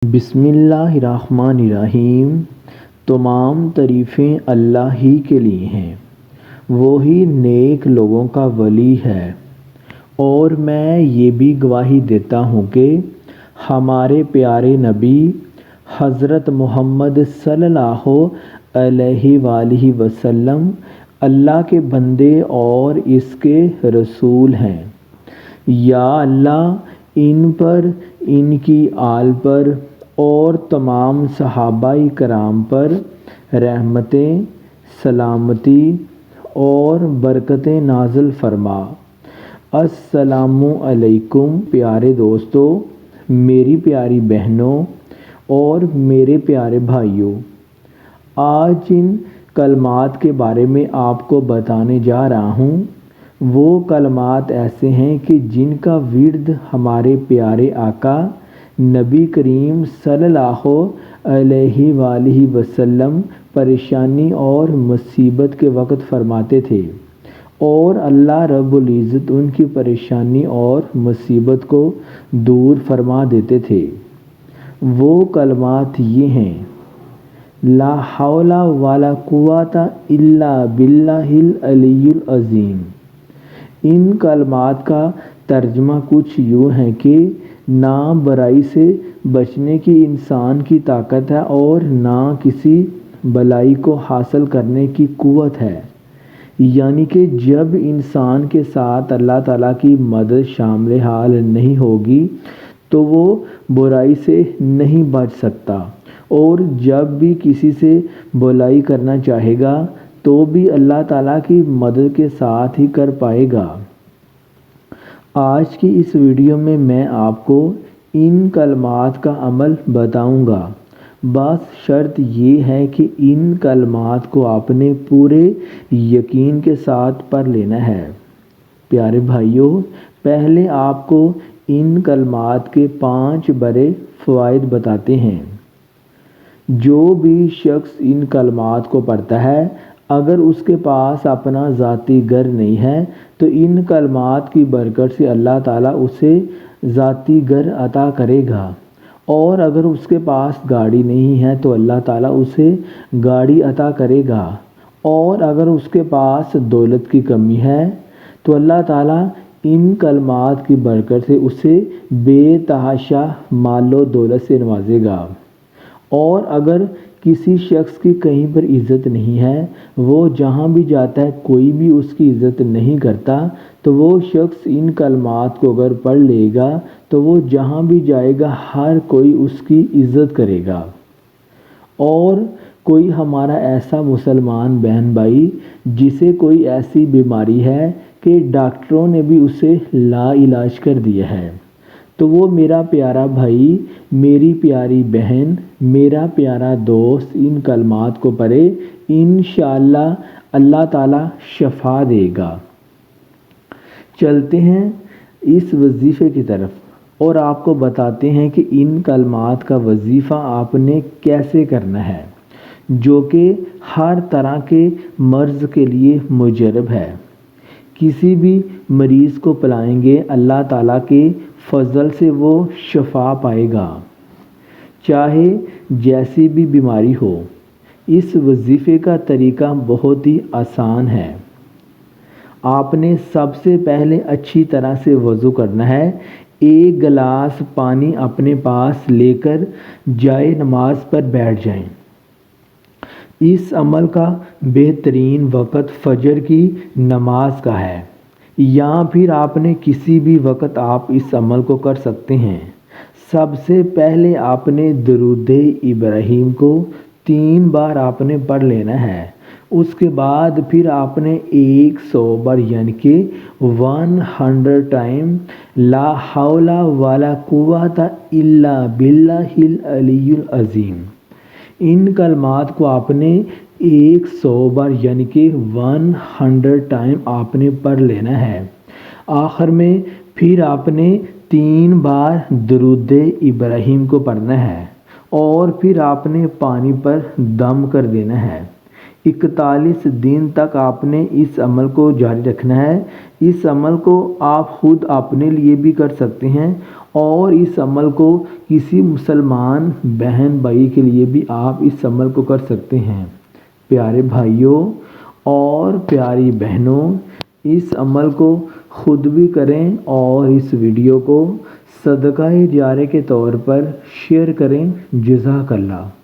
بسم اللہ الرحمن الرحیم۔ تمام تعریفیں اللہ ہی کے لیے ہیں، وہی نیک لوگوں کا ولی ہے، اور میں یہ بھی گواہی دیتا ہوں کہ ہمارے پیارے نبی حضرت محمد صلی اللہ علیہ وآلہ وسلم اللہ کے بندے اور اس کے رسول ہیں۔ یا اللہ ان پر، ان کی آل پر اور تمام صحابہ کرام پر رحمتیں، سلامتی اور برکتیں نازل فرما۔ السلام علیکم پیارے دوستو، میری پیاری بہنوں اور میرے پیارے بھائیوں، آج جن کلمات کے بارے میں آپ کو بتانے جا رہا ہوں وہ کلمات ایسے ہیں کہ جن کا ورد ہمارے پیارے آقا نبی کریم صلی اللہ علیہ وآلہ وسلم پریشانی اور مصیبت کے وقت فرماتے تھے، اور اللہ رب العزت ان کی پریشانی اور مصیبت کو دور فرما دیتے تھے۔ وہ کلمات یہ ہیں: لا حول ولا قوت الا باللہ العلی العظیم۔ ان کلمات کا ترجمہ کچھ یوں ہے کہ نہ برائی سے بچنے کی انسان کی طاقت ہے اور نہ کسی بلائی کو حاصل کرنے کی قوت ہے، یعنی کہ جب انسان کے ساتھ اللہ تعالیٰ کی مدد شامل حال نہیں ہوگی تو وہ برائی سے نہیں بچ سکتا، اور جب بھی کسی سے بلائی کرنا چاہے گا تو بھی اللہ تعالیٰ کی مدد کے ساتھ ہی کر پائے گا۔ آج کی اس ویڈیو میں میں آپ کو ان کلمات کا عمل بتاؤں گا، بس شرط یہ ہے کہ ان کلمات کو آپ نے پورے یقین کے ساتھ پڑھ لینا ہے۔ پیارے بھائیوں، پہلے آپ کو ان کلمات کے 5 بڑے فوائد بتاتے ہیں۔ جو بھی شخص ان کلمات کو پڑھتا ہے، اگر اس کے پاس اپنا ذاتی گھر نہیں ہے تو ان کلمات کی برکت سے اللہ تعالیٰ اسے ذاتی گھر عطا کرے گا، اور اگر اس کے پاس گاڑی نہیں ہے تو اللہ تعالیٰ اسے گاڑی عطا کرے گا، اور اگر اس کے پاس دولت کی کمی ہے تو اللہ تعالیٰ ان کلمات کی برکت سے اسے بے تحاشا مال و دولت سے نوازے گا، اور اگر کسی شخص کی کہیں پر عزت نہیں ہے، وہ جہاں بھی جاتا ہے کوئی بھی اس کی عزت نہیں کرتا، تو وہ شخص ان کلمات کو اگر پڑھ لے گا تو وہ جہاں بھی جائے گا ہر کوئی اس کی عزت کرے گا۔ اور کوئی ہمارا ایسا مسلمان بہن بھائی جسے کوئی ایسی بیماری ہے کہ ڈاکٹروں نے بھی اسے لا علاج کر دیا ہے، تو وہ میرا پیارا بھائی، میری پیاری بہن، میرا پیارا دوست ان کلمات کو پڑھے، انشاءاللہ اللہ تعالیٰ شفا دے گا۔ چلتے ہیں اس وظیفے کی طرف اور آپ کو بتاتے ہیں کہ ان کلمات کا وظیفہ آپ نے کیسے کرنا ہے، جو کہ ہر طرح کے مرض کے لیے مجرب ہے۔ کسی بھی مریض کو پلائیں گے اللہ تعالیٰ کے فضل سے وہ شفا پائے گا، چاہے جیسی بھی بیماری ہو۔ اس وظیفے کا طریقہ بہت ہی آسان ہے۔ آپ نے سب سے پہلے اچھی طرح سے وضو کرنا ہے۔ 1 گلاس پانی اپنے پاس لے کر جائے نماز پر بیٹھ جائیں۔ اس عمل کا بہترین وقت فجر کی نماز کا ہے، یا پھر آپ نے کسی بھی وقت آپ اس عمل کو کر سکتے ہیں۔ سب سے پہلے آپ نے درود ابراہیم کو 3 بار آپ نے پڑھ لینا ہے۔ اس کے بعد پھر آپ نے 100 بار یعنی کہ 100 ٹائم لا حول ولا قوت الا باللہ العلی العظیم، ان کلمات کو آپ نے 100 بار یعنی کہ 100 ٹائم آپ نے پڑھ لینا ہے۔ آخر میں پھر آپ نے 3 بار درود ابراہیم کو پڑھنا ہے، اور پھر آپ نے پانی پر دم کر دینا ہے۔ 41 دن تک آپ نے اس عمل کو جاری رکھنا ہے۔ اس عمل کو آپ خود اپنے لیے بھی کر سکتے ہیں اور اس عمل کو کسی مسلمان بہن بھائی کے لیے بھی آپ اس عمل کو کر سکتے ہیں۔ پیارے بھائیوں اور پیاری بہنوں، اس عمل کو خود بھی کریں اور اس ویڈیو کو صدقہ جاریہ کے طور پر شیئر کریں۔ جزاک اللہ۔